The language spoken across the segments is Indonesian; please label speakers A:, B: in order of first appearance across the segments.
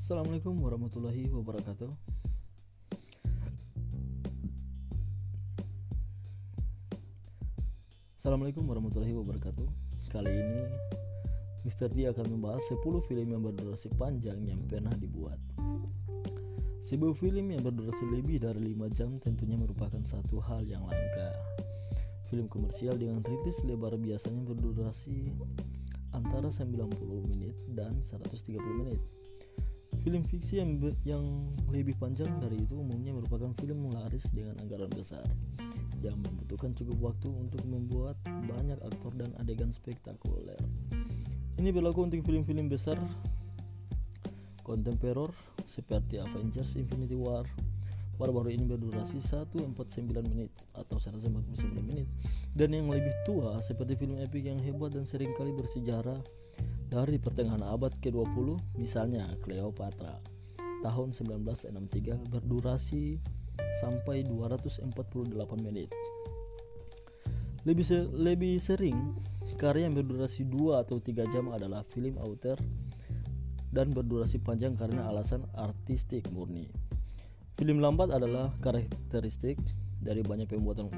A: Assalamualaikum warahmatullahi wabarakatuh. Assalamualaikum warahmatullahi wabarakatuh. Kali ini Mr. D akan membahas 10 film yang berdurasi panjang yang pernah dibuat. Sebuah film yang berdurasi lebih dari 5 jam tentunya merupakan satu hal yang langka. Film komersial dengan rilis lebar biasanya berdurasi antara 90 menit dan 130 menit. Film fiksi yang lebih panjang dari itu umumnya merupakan film laris dengan anggaran besar yang membutuhkan cukup waktu untuk membuat banyak aktor dan adegan spektakuler. Ini berlaku untuk film-film besar kontemporer seperti Avengers Infinity War. Baru-baru ini berdurasi 149 menit atau 149 menit, dan yang lebih tua seperti film epik yang hebat dan seringkali bersejarah dari pertengahan abad ke-20, misalnya Cleopatra tahun 1963 berdurasi sampai 248 menit. Lebih sering karya yang berdurasi 2 atau 3 jam adalah film auteur dan berdurasi panjang karena alasan artistik murni. Film lambat adalah karakteristik dari banyak pembuatan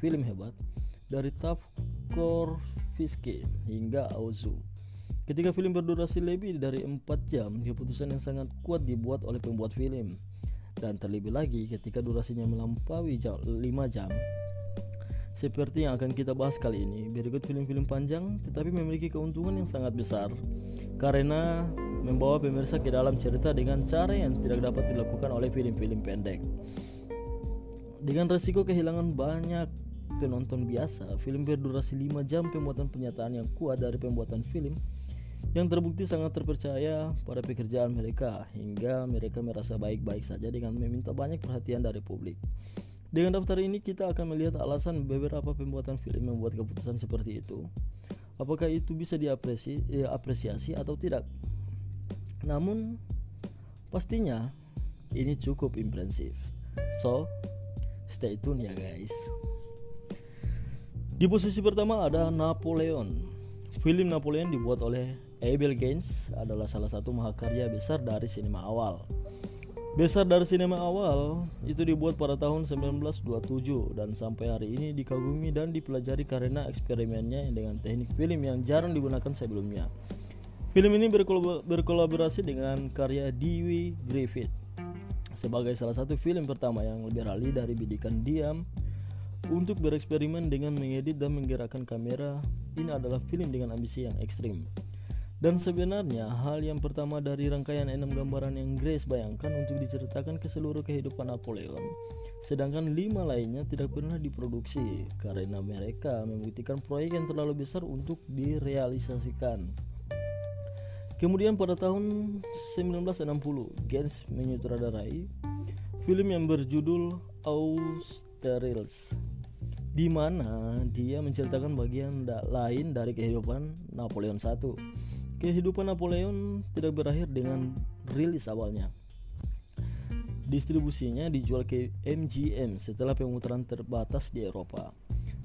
A: film hebat, dari Tarkovsky hingga Ozu. Ketika film berdurasi lebih dari 4 jam, keputusan yang sangat kuat dibuat oleh pembuat film. Dan terlebih lagi ketika durasinya melampaui 5 jam. Seperti yang akan kita bahas kali ini, berikut film-film panjang tetapi memiliki keuntungan yang sangat besar karena membawa pemirsa ke dalam cerita dengan cara yang tidak dapat dilakukan oleh film-film pendek. Dengan resiko kehilangan banyak penonton biasa, film berdurasi 5 jam pembuatan pernyataan yang kuat dari pembuatan film yang terbukti sangat terpercaya pada pekerjaan mereka hingga mereka merasa baik-baik saja dengan meminta banyak perhatian dari publik. Dengan daftar ini kita akan melihat alasan beberapa pembuatan film membuat keputusan seperti itu. Apakah itu bisa diapresiasi atau tidak? Namun pastinya ini cukup impresif. So, stay tune ya guys. Di posisi pertama ada Napoleon. Film Napoleon dibuat oleh Abel Gance adalah salah satu mahakarya besar dari sinema awal. Itu dibuat pada tahun 1927 dan sampai hari ini dikagumi dan dipelajari karena eksperimennya dengan teknik film yang jarang digunakan sebelumnya. Film ini berkolaborasi dengan karya Dewey Griffith sebagai salah satu film pertama yang beralih dari bidikan diam untuk bereksperimen dengan mengedit dan menggerakkan kamera. Ini adalah film dengan ambisi yang ekstrim. Dan sebenarnya hal yang pertama dari rangkaian 6 gambaran yang Grace bayangkan untuk diceritakan ke seluruh kehidupan Napoleon, sedangkan 5 lainnya tidak pernah diproduksi karena mereka membuktikan proyek yang terlalu besar untuk direalisasikan. Kemudian pada tahun 1960, Gance menyutradarai film yang berjudul Austerlitz, di mana dia menceritakan bagian lain dari kehidupan Napoleon I. Kehidupan Napoleon tidak berakhir dengan rilis awalnya. Distribusinya dijual ke MGM setelah pemutaran terbatas di Eropa,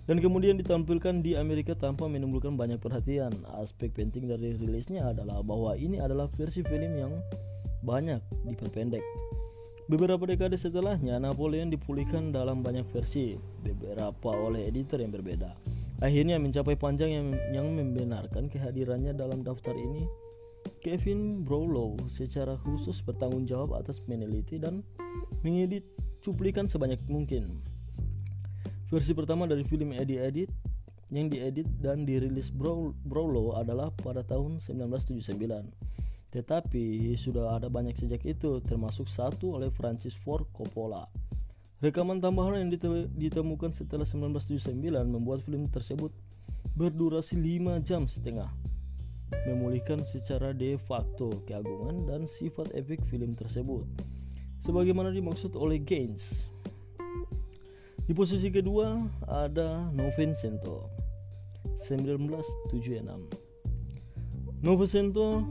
A: dan kemudian ditampilkan di Amerika tanpa menimbulkan banyak perhatian. Aspek penting dari rilisnya adalah bahwa ini adalah versi film yang banyak diperpendek. Beberapa dekade setelahnya, Napoleon dipulihkan dalam banyak versi, beberapa oleh editor yang berbeda. Akhirnya mencapai panjang yang membenarkan kehadirannya dalam daftar ini. Kevin Brownlow secara khusus bertanggung jawab atas meneliti dan mengedit cuplikan sebanyak mungkin. Versi pertama dari film yang diedit dan dirilis Brownlow adalah pada tahun 1979. Tetapi sudah ada banyak sejak itu, termasuk satu oleh Francis Ford Coppola. Rekaman tambahan yang ditemukan setelah 1979 membuat film tersebut berdurasi 5,5 jam, memulihkan secara de facto keagungan dan sifat epik film tersebut, sebagaimana dimaksud oleh Gance. Di posisi kedua ada Novecento 1976. Novecento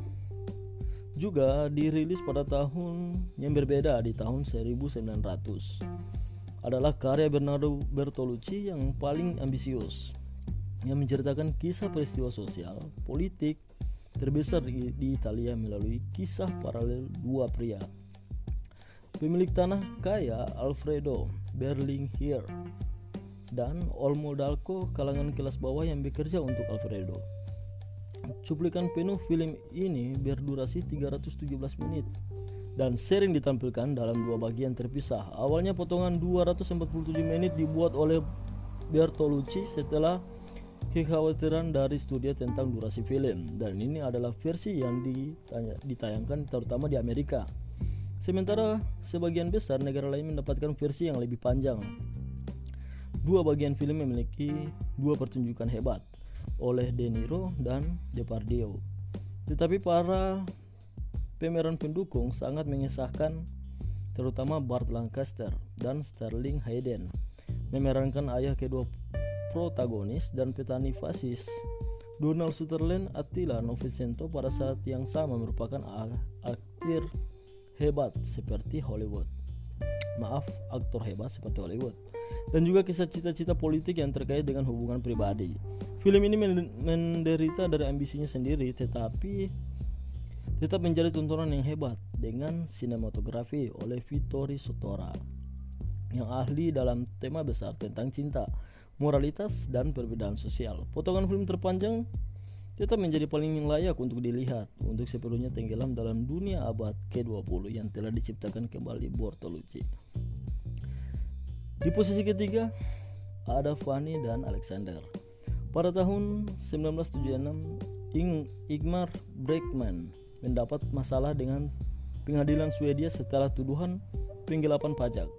A: juga dirilis pada tahun yang berbeda, di tahun 1900. Adalah karya Bernardo Bertolucci yang paling ambisius, yang menceritakan kisah peristiwa sosial, politik, terbesar di Italia melalui kisah paralel dua pria. Pemilik tanah kaya Alfredo Berlinghier dan Olmo Dalco, kalangan kelas bawah yang bekerja untuk Alfredo. Cuplikan penuh film ini berdurasi 317 menit dan sering ditampilkan dalam dua bagian terpisah. Awalnya potongan 247 menit dibuat oleh Bertolucci setelah kekhawatiran dari studio tentang durasi film, dan ini adalah versi yang ditayangkan terutama di Amerika. Sementara sebagian besar negara lain mendapatkan versi yang lebih panjang. Dua bagian film memiliki dua pertunjukan hebat oleh De Niro dan Depardieu. Tetapi para pemeran pendukung sangat mengesahkan, terutama Burt Lancaster dan Sterling Hayden, memerankan ayah kedua protagonis dan petani fasis. Donald Sutherland Attila Novecento pada saat yang sama merupakan aktor hebat seperti Hollywood. Dan juga kisah cita-cita politik yang terkait dengan hubungan pribadi. Film ini menderita dari ambisinya sendiri, tetapi tetap menjadi tontonan yang hebat dengan sinematografi oleh Vittorio Sottora yang ahli dalam tema besar tentang cinta, moralitas, dan perbedaan sosial. Potongan film terpanjang tetap menjadi paling layak untuk dilihat, untuk sepenuhnya tenggelam dalam dunia abad ke-20 yang telah diciptakan kembali Bertolucci. Di posisi ketiga ada Fanny dan Alexander. Pada tahun 1976, Ingmar Bergman mendapat masalah dengan pengadilan Swedia setelah tuduhan penggelapan pajak.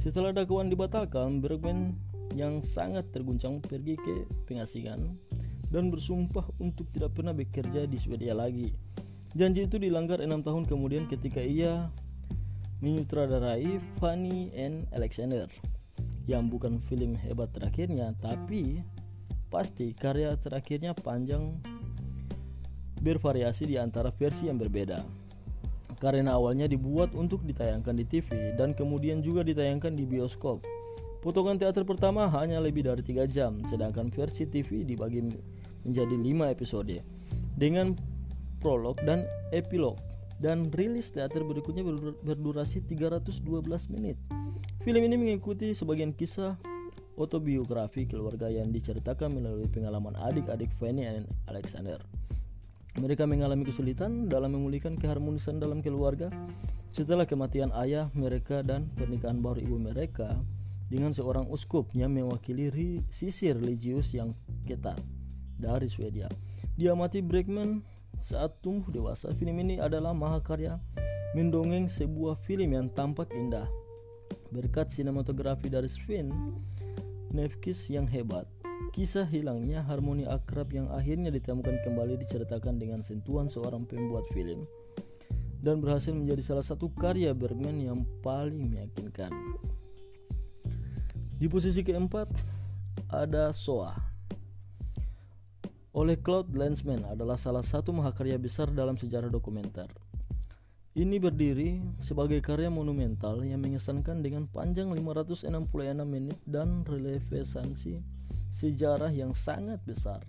A: Setelah dakwaan dibatalkan, Bergman yang sangat terguncang pergi ke pengasingan dan bersumpah untuk tidak pernah bekerja di Swedia lagi. Janji itu dilanggar 6 tahun kemudian ketika ia menyutradarai Fanny and Alexander, yang bukan film hebat terakhirnya, tapi pasti karya terakhirnya panjang bervariasi di antara versi yang berbeda. Karena awalnya dibuat untuk ditayangkan di TV dan kemudian juga ditayangkan di bioskop. Potongan teater pertama hanya lebih dari 3 jam, sedangkan versi TV dibagi menjadi 5 episode dengan prolog dan epilog, dan rilis teater berikutnya berdurasi 312 menit. Film ini mengikuti sebagian kisah autobiografi keluarga yang diceritakan melalui pengalaman adik-adik Fanny dan Alexander. Mereka mengalami kesulitan dalam memulihkan keharmonisan dalam keluarga setelah kematian ayah mereka dan pernikahan baru ibu mereka dengan seorang uskup yang mewakili sisi religius yang ketat dari Swedia. Diamati Bergman saat tumbuh dewasa, film ini adalah mahakarya mendongeng sebuah film yang tampak indah berkat sinematografi dari Sven Nykvist yang hebat. Kisah hilangnya harmoni akrab yang akhirnya ditemukan kembali diceritakan dengan sentuhan seorang pembuat film dan berhasil menjadi salah satu karya Bergman yang paling meyakinkan. Di posisi keempat ada Shoah oleh Claude Lanzmann, adalah salah satu mahakarya besar dalam sejarah dokumenter. Ini berdiri sebagai karya monumental yang mengesankan dengan panjang 566 menit dan relevansi sejarah yang sangat besar.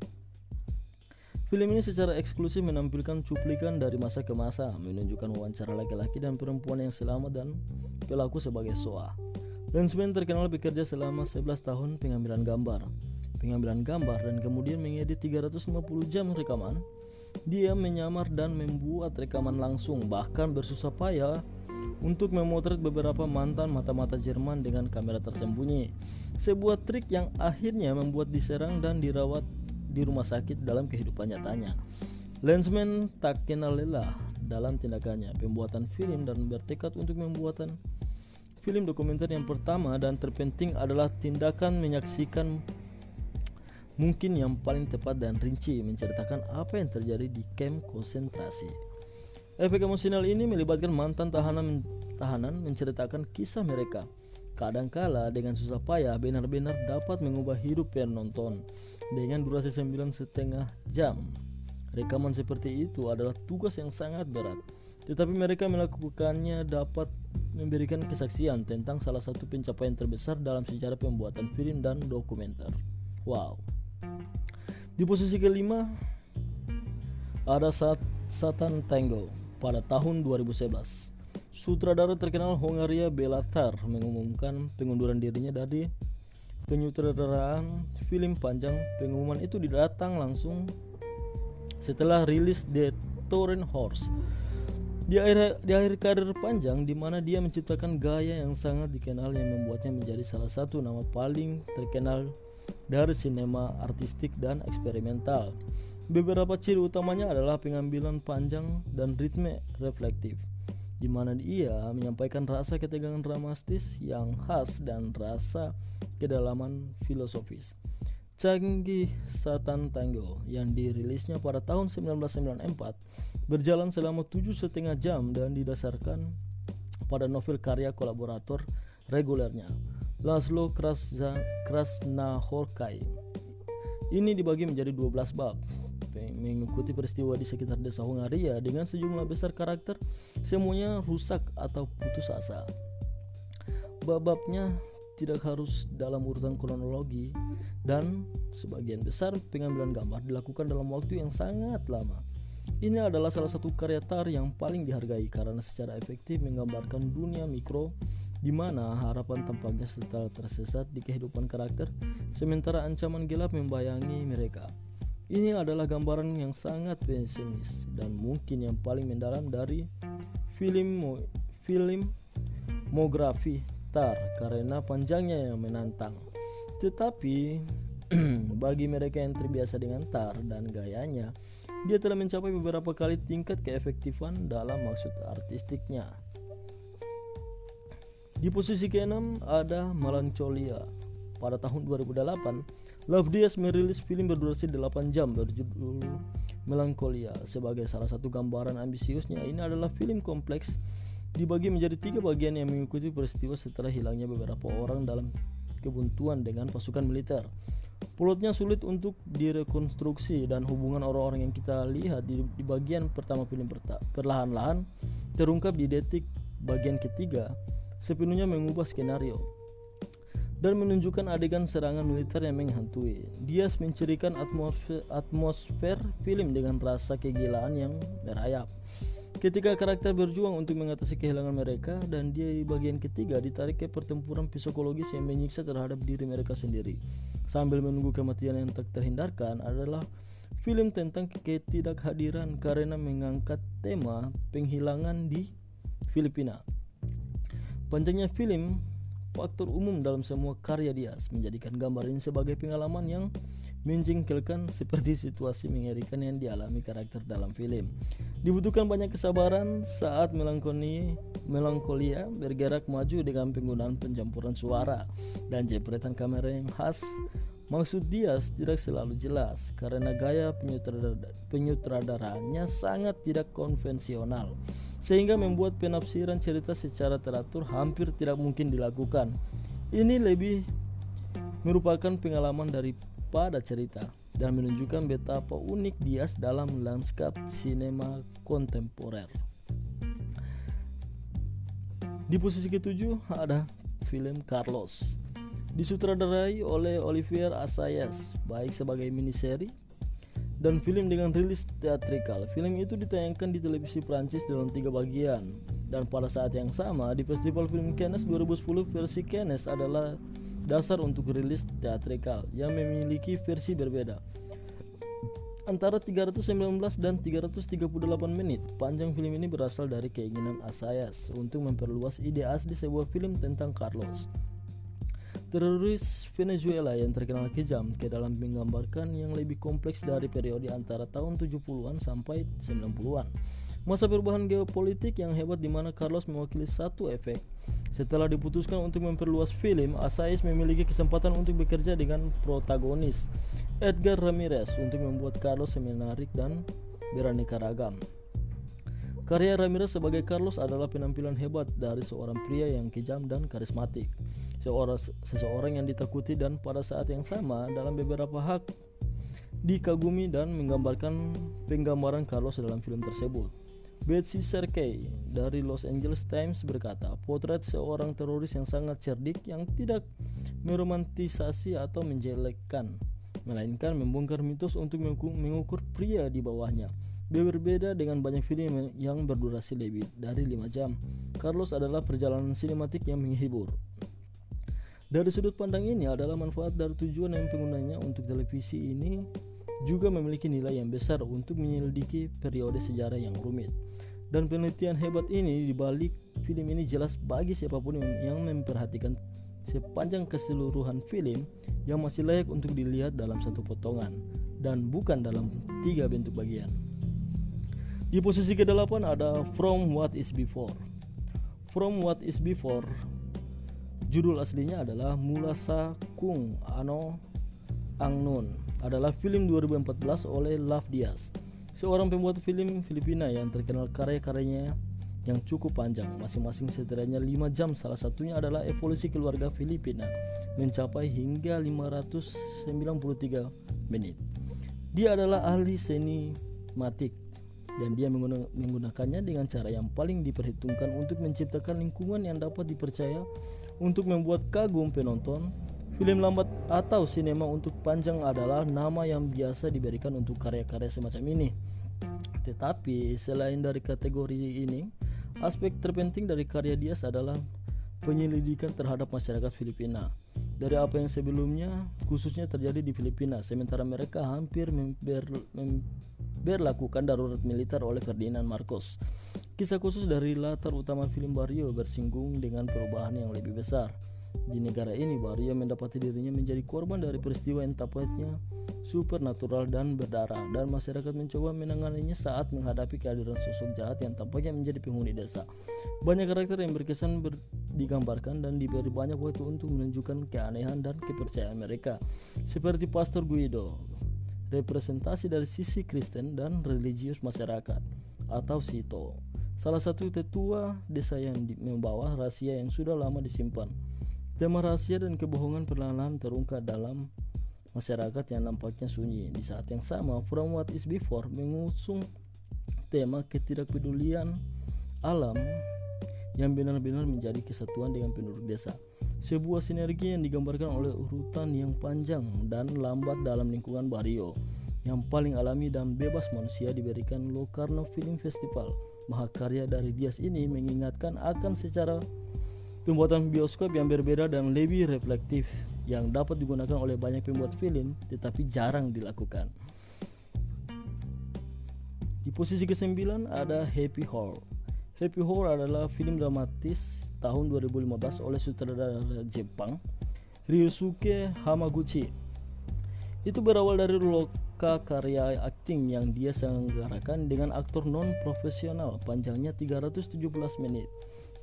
A: Film ini secara eksklusif menampilkan cuplikan dari masa ke masa, menunjukkan wawancara laki-laki dan perempuan yang selamat dan pelaku sebagai Shoah. Lanzmann terkenal bekerja selama 11 tahun pengambilan gambar dan kemudian mengedit 350 jam rekaman. Dia menyamar dan membuat rekaman langsung, bahkan bersusah payah untuk memotret beberapa mantan mata-mata Jerman dengan kamera tersembunyi. Sebuah trik yang akhirnya membuat diserang dan dirawat di rumah sakit dalam kehidupan nyatanya. Lanzmann tak kenal lelah dalam tindakannya pembuatan film dan bertekad untuk membuatan film dokumenter yang pertama dan terpenting adalah tindakan menyaksikan mungkin yang paling tepat dan rinci menceritakan apa yang terjadi di kamp konsentrasi. Efek emosional ini melibatkan mantan tahanan menceritakan kisah mereka. Kadangkala dengan susah payah benar-benar dapat mengubah hidup penonton dengan durasi 9,5 jam. Rekaman seperti itu adalah tugas yang sangat berat, tetapi mereka melakukannya dapat memberikan kesaksian tentang salah satu pencapaian terbesar dalam sejarah pembuatan film dan dokumenter. Wow. Di posisi kelima ada Satan Tango pada tahun 2011. Sutradara terkenal Hongaria Béla Tarr mengumumkan pengunduran dirinya dari penyutradaraan film panjang. Pengumuman itu datang langsung setelah rilis The Trojan Horse. Di akhir karir panjang di mana dia menciptakan gaya yang sangat dikenal yang membuatnya menjadi salah satu nama paling terkenal dari sinema artistik dan eksperimental. Beberapa ciri utamanya adalah pengambilan panjang dan ritme reflektif, di mana ia menyampaikan rasa ketegangan dramatis yang khas dan rasa kedalaman filosofis. Canggih Satan Tango yang dirilisnya pada tahun 1994 berjalan selama 7,5 jam dan didasarkan pada novel karya kolaborator regulernya Laszlo Krasznahorkai. Ini dibagi menjadi 12 bab mengikuti peristiwa di sekitar desa Hongaria dengan sejumlah besar karakter semuanya rusak atau putus asa. Bab-babnya tidak harus dalam urutan kronologi dan sebagian besar pengambilan gambar dilakukan dalam waktu yang sangat lama. Ini adalah salah satu karya Tarr yang paling dihargai karena secara efektif menggambarkan dunia mikro di mana harapan tampaknya setelah tersesat di kehidupan karakter sementara ancaman gelap membayangi mereka. Ini adalah gambaran yang sangat pesimis dan mungkin yang paling mendalam dari filmografi Tarr karena panjangnya yang menantang. Tetapi bagi mereka yang terbiasa dengan Tarr dan gayanya, dia telah mencapai beberapa kali tingkat keefektifan dalam maksud artistiknya. Di posisi ke-6 ada Melancholia. Pada tahun 2008, Love Diaz merilis film berdurasi 8 jam berjudul Melancholia. Sebagai salah satu gambaran ambisiusnya, ini adalah film kompleks dibagi menjadi 3 bagian yang mengikuti peristiwa setelah hilangnya beberapa orang dalam kebuntuan dengan pasukan militer. Plotnya sulit untuk direkonstruksi dan hubungan orang-orang yang kita lihat di bagian pertama film perlahan-lahan terungkap di detik bagian ketiga sepenuhnya mengubah skenario dan menunjukkan adegan serangan militer yang menghantui. Diaz mencirikan atmosfer film dengan rasa kegilaan yang merayap ketika karakter berjuang untuk mengatasi kehilangan mereka, dan dia di bagian ketiga ditarik ke pertempuran psikologis yang menyiksa terhadap diri mereka sendiri sambil menunggu kematian yang tak terhindarkan. Adalah film tentang ketidakhadiran karena mengangkat tema penghilangan di Filipina. Panjangnya film faktor umum dalam semua karya Diaz, menjadikan gambar ini sebagai pengalaman yang menjengkelkan seperti situasi mengerikan yang dialami karakter dalam film. Dibutuhkan banyak kesabaran saat Melancholia bergerak maju dengan penggunaan pencampuran suara dan jepretan kamera yang khas. Maksud Diaz tidak selalu jelas karena gaya penyutradaranya sangat tidak konvensional, sehingga membuat penafsiran cerita secara teratur hampir tidak mungkin dilakukan. Ini lebih merupakan pengalaman pada cerita dan menunjukkan betapa unik Diaz dalam lanskap sinema kontemporer. Di posisi ke-7 ada film Carlos, disutradarai oleh Olivier Assayas, baik sebagai miniseri dan film dengan rilis teatrikal. Film itu ditayangkan di televisi Prancis dalam 3 bagian, dan pada saat yang sama di Festival Film Cannes 2010 versi Cannes adalah dasar untuk rilis teatrikal yang memiliki versi berbeda. Antara 319 dan 338 menit, panjang film ini berasal dari keinginan Assayas untuk memperluas ide asli sebuah film tentang Carlos, teroris Venezuela yang terkenal kejam, ke dalam menggambarkan yang lebih kompleks dari periode antara tahun 70-an sampai 90-an. Masa perubahan geopolitik yang hebat di mana Carlos mewakili satu efek. Setelah diputuskan untuk memperluas film, Assayas memiliki kesempatan untuk bekerja dengan protagonis Edgar Ramirez untuk membuat Carlos menarik dan beraneka ragam. Karya Ramirez sebagai Carlos adalah penampilan hebat dari seorang pria yang kejam dan karismatik, seseorang yang ditakuti dan pada saat yang sama dalam beberapa hak dikagumi, dan menggambarkan penggambaran Carlos dalam film tersebut. Betsy Serkey dari Los Angeles Times berkata, potret seorang teroris yang sangat cerdik yang tidak meromantisasi atau menjelekkan, melainkan membongkar mitos untuk mengukur pria di bawahnya. Berbeda dengan banyak film yang berdurasi lebih dari 5 jam, Carlos adalah perjalanan sinematik yang menghibur. Dari sudut pandang ini adalah manfaat dari tujuan yang penggunanya untuk televisi ini juga memiliki nilai yang besar untuk menyelidiki periode sejarah yang rumit. Dan penelitian hebat ini di balik film ini jelas bagi siapapun yang memperhatikan sepanjang keseluruhan film yang masih layak untuk dilihat dalam satu potongan dan bukan dalam 3 bentuk bagian. Di posisi ke-8 ada From What Is Before. From What Is Before, judul aslinya adalah Mulasa Kung Ano Angnon, adalah film 2014 oleh Love Diaz, seorang pembuat film Filipina yang terkenal karya-karyanya yang cukup panjang, masing-masing setidaknya 5 jam. Salah satunya adalah Evolusi Keluarga Filipina, mencapai hingga 593 menit. Dia adalah ahli sinematik dan dia menggunakannya dengan cara yang paling diperhitungkan untuk menciptakan lingkungan yang dapat dipercaya untuk membuat kagum penonton. Film lambat atau sinema untuk panjang adalah nama yang biasa diberikan untuk karya-karya semacam ini. Tetapi selain dari kategori ini, aspek terpenting dari karya Diaz adalah penyelidikan terhadap masyarakat Filipina. Dari apa yang sebelumnya khususnya terjadi di Filipina, sementara mereka hampir berlakukan darurat militer oleh Ferdinand Marcos. Kisah khusus dari latar utama film Barrio bersinggung dengan perubahan yang lebih besar. Di negara ini, Barrio mendapati dirinya menjadi korban dari peristiwa yang tampaknya supernatural dan berdarah, dan masyarakat mencoba menanganinya saat menghadapi kehadiran sosok jahat yang tampaknya menjadi penghuni desa. Banyak karakter yang berkesan digambarkan dan diberi banyak waktu untuk menunjukkan keanehan dan kepercayaan mereka, seperti Pastor Guido, representasi dari sisi Kristen dan religius masyarakat, atau Sito, salah satu tetua desa yang membawa rahasia yang sudah lama disimpan. Tema rahasia dan kebohongan perlahan-lahan terungkap dalam masyarakat yang nampaknya sunyi. Di saat yang sama, From What Is Before mengusung tema ketidakpedulian alam yang benar-benar menjadi kesatuan dengan penduduk desa. Sebuah sinergi yang digambarkan oleh urutan yang panjang dan lambat dalam lingkungan Barrio yang paling alami dan bebas manusia diberikan Locarno Film Festival. Mahakarya dari Diaz ini mengingatkan akan secara pembuatan bioskop yang berbeda dan lebih reflektif yang dapat digunakan oleh banyak pembuat film tetapi jarang dilakukan. Di posisi ke-9 ada Happy Hour. Happy Hour adalah film dramatis tahun 2015 oleh sutradara Jepang Ryosuke Hamaguchi. Itu berawal dari loka karya akting yang dia selenggarakan dengan aktor non-profesional panjangnya 317 menit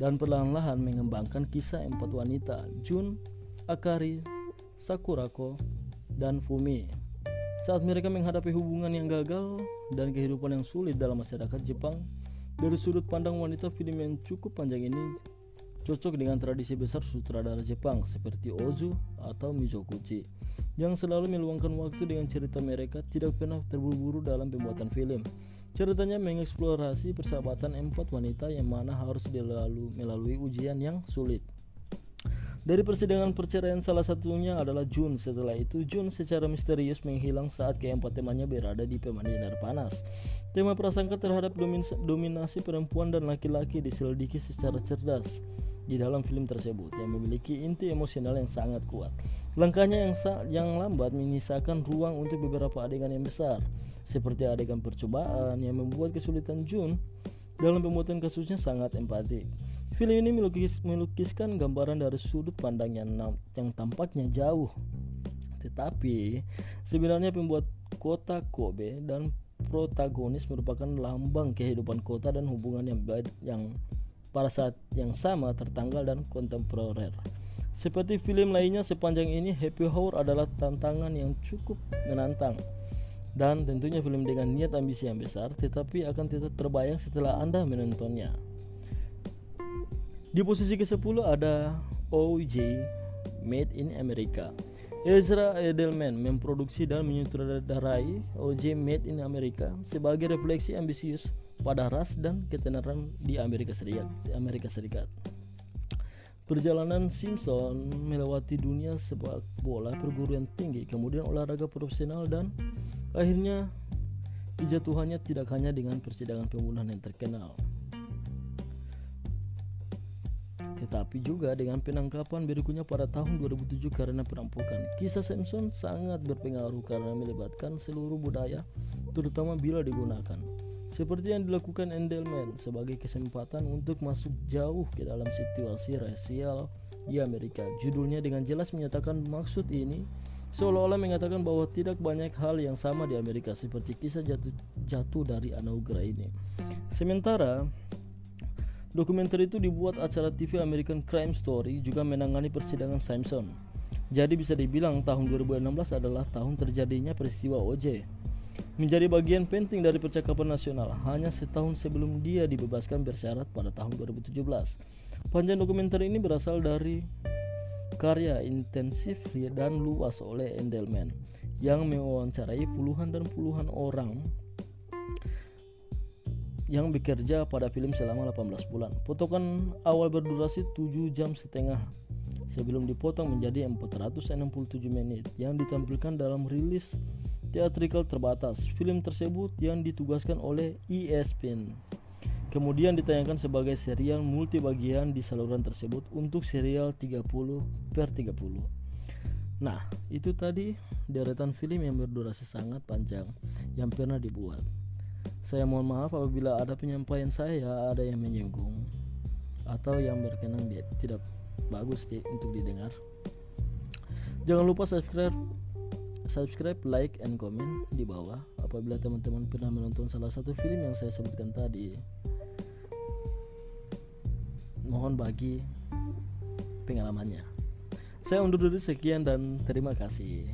A: dan perlahan-lahan mengembangkan kisah 4 wanita, Jun, Akari, Sakurako, dan Fumi, saat mereka menghadapi hubungan yang gagal dan kehidupan yang sulit dalam masyarakat Jepang. Dari sudut pandang wanita, film yang cukup panjang ini cocok dengan tradisi besar sutradara Jepang seperti Ozu atau Mizoguchi yang selalu meluangkan waktu dengan cerita mereka, tidak pernah terburu-buru dalam pembuatan film. Ceritanya mengeksplorasi persahabatan 4 wanita yang mana harus melalui ujian yang sulit. Dari persidangan perceraian salah satunya adalah Jun. Setelah itu Jun secara misterius menghilang saat keempat temannya berada di pemandian air panas. Tema prasangka terhadap dominasi perempuan dan laki-laki diselidiki secara cerdas di dalam film tersebut yang memiliki inti emosional yang sangat kuat. Langkahnya yang lambat menyisakan ruang untuk beberapa adegan yang besar, seperti adegan percobaan yang membuat kesulitan Jun dalam pembuatan kasusnya sangat empatik. Film ini melukiskan gambaran dari sudut pandang yang tampaknya jauh, tetapi sebenarnya pembuat kota Kobe dan protagonis merupakan lambang kehidupan kota dan hubungan yang pada saat yang sama tertanggal dan kontemporer. Seperti film lainnya sepanjang ini, Happy Hour adalah tantangan yang cukup menantang dan tentunya film dengan niat ambisi yang besar, tetapi akan tetap terbayang setelah Anda menontonnya. Di posisi ke-10 ada O.J. Made in America. Ezra Edelman memproduksi dan menyutradarai O.J. Made in America sebagai refleksi ambisius pada ras dan ketenaran di Amerika Serikat. Perjalanan Simpson melewati dunia sepak bola perguruan tinggi, kemudian olahraga profesional, dan akhirnya Kejatuhannya tidak hanya dengan persidangan pembunuhan yang terkenal, tetapi juga dengan penangkapan berikutnya pada tahun 2007 karena perampokan. Kisah Samson sangat berpengaruh karena melibatkan seluruh budaya, terutama bila digunakan seperti yang dilakukan Endelman sebagai kesempatan untuk masuk jauh ke dalam situasi rasial di Amerika. Judulnya dengan jelas menyatakan maksud ini seolah-olah mengatakan bahwa tidak banyak hal yang sama di Amerika seperti kisah jatuh dari anugerah ini. Sementara dokumenter itu dibuat acara TV American Crime Story juga menangani persidangan Samson. Jadi bisa dibilang tahun 2016 adalah tahun terjadinya peristiwa OJ. Menjadi bagian penting dari percakapan nasional hanya setahun sebelum dia dibebaskan bersyarat pada tahun 2017. Panjang dokumenter ini berasal dari karya intensif dan luas oleh Endelman yang mewawancarai puluhan dan puluhan orang yang bekerja pada film selama 18 bulan. Potongan awal berdurasi 7,5 jam sebelum dipotong menjadi 467 menit yang ditampilkan dalam rilis teatrikal terbatas. Film tersebut yang ditugaskan oleh ESPN kemudian ditayangkan sebagai serial multibagian di saluran tersebut untuk serial 30/30. Nah, itu tadi deretan film yang berdurasi sangat panjang yang pernah dibuat. Saya mohon maaf apabila ada penyampaian saya ada yang menyinggung atau yang berkenan tidak bagus untuk didengar. Jangan lupa subscribe, like, and comment di bawah apabila teman-teman pernah menonton salah satu film yang saya sebutkan tadi. Mohon bagi pengalamannya. Saya undur diri sekian dan terima kasih.